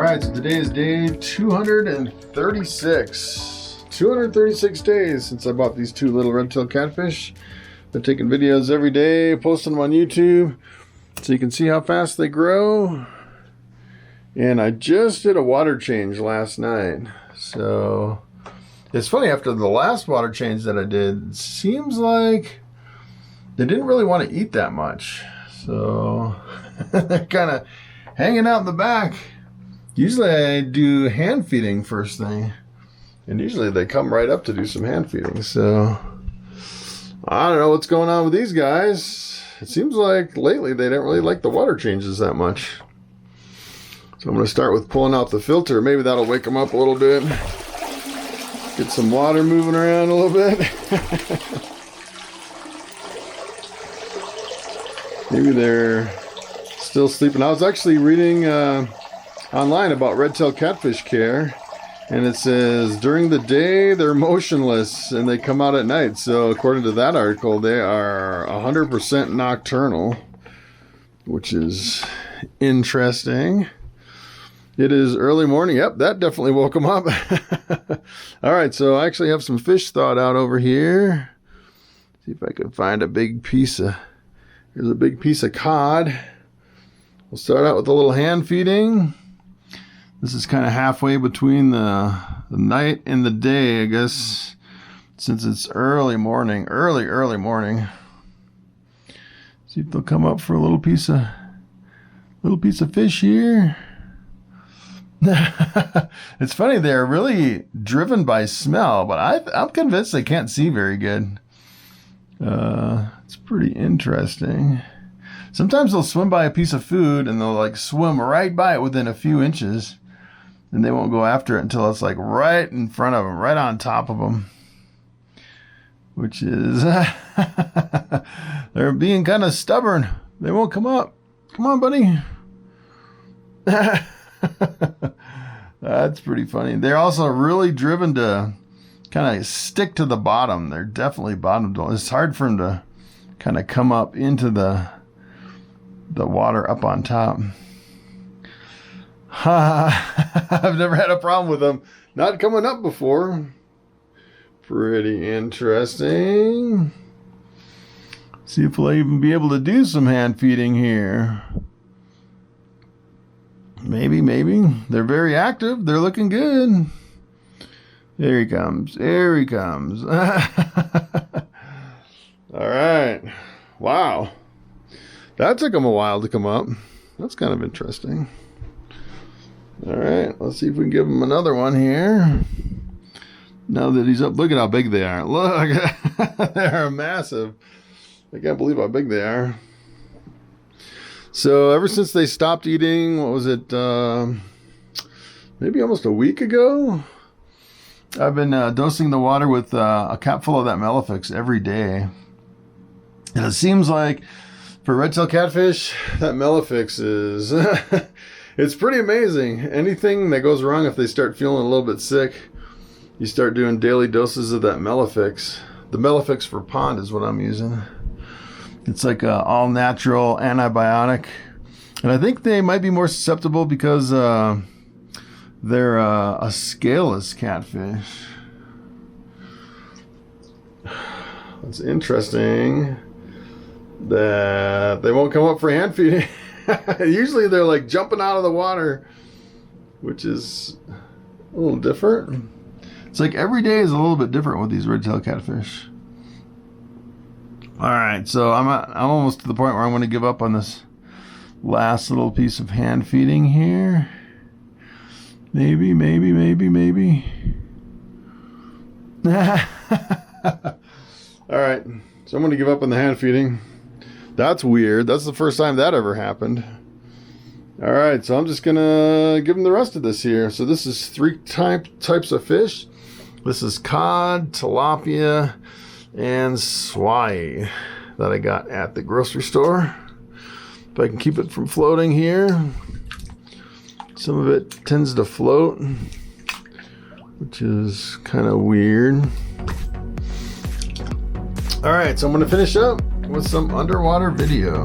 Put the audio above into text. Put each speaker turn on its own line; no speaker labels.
right, so today is day 236. 236 days since I bought these two little red-tailed catfish. Been taking videos every day, posting them on YouTube so you can see how fast they grow. And I just did a water change last night. So it's funny, after the last water change that I did, it seems like they didn't really want to eat that much. So they're kind of hanging out in the back. Usually I do hand feeding first thing, and usually they come right up to do some hand feeding. So I don't know what's going on with these guys. It seems like lately they don't really like the water changes that much. So I'm going to start with pulling out the filter. Maybe that'll wake them up a little bit. Get some water moving around a little bit. Maybe they're still sleeping. I was actually reading online about red-tailed catfish care, and it says during the day they're motionless and they come out at night. So according to that article, they are 100% nocturnal, which is interesting. It is early morning. Yep, that definitely woke them up. All right, so I actually have some fish thawed out over here. See if I can find a big piece of, here's a big piece of cod. We'll start out with a little hand feeding. This is kind of halfway between the night and the day, I guess, since it's early morning, early morning. See if they'll come up for a little piece of fish here. It's funny, they're really driven by smell, but I'm convinced they can't see very good. It's pretty interesting. Sometimes they'll swim by a piece of food and they'll like swim right by it within a few inches, and they won't go after it until it's like right in front of them, right on top of them, which is they're being kind of stubborn. They won't come up. Come on, buddy. That's pretty funny. They're also really driven to kind of stick to the bottom. They're definitely bottom dwellers. It's hard for them to kind of come up into the water up on top. I've never had a problem with them not coming up before. Pretty interesting. See if we'll even be able to do some hand feeding here. Maybe. They're very active. They're looking good. There he comes. All right. Wow. That took him a while to come up. That's kind of interesting. All right. Let's see if we can give him another one here. Now that he's up, look at how big they are. Look. They're massive. I can't believe how big they are. So ever since they stopped eating, what was it, maybe almost a week ago, I've been dosing the water with a cap full of that Malefics every day. And it seems like for red-tailed catfish, that Malefics is, it's pretty amazing. Anything that goes wrong, if they start feeling a little bit sick, you start doing daily doses of that Malefics. The Malefics for pond is what I'm using. It's like an all-natural antibiotic. And I think they might be more susceptible because they're a scaleless catfish. It's interesting that they won't come up for hand feeding. Usually they're like jumping out of the water, which is a little different. It's like every day is a little bit different with these red-tailed catfish. All right, so I'm almost to the point where I'm going to give up on this last little piece of hand feeding here. Maybe. All right, so I'm going to give up on the hand feeding. That's weird. That's the first time that ever happened. All right, so I'm just going to give them the rest of this here. So this is three types of fish. This is cod, tilapia, and swai that I got at the grocery store. If I can keep it from floating here. Some of it tends to float, which is kind of weird. All right, so I'm going to finish up with some underwater video.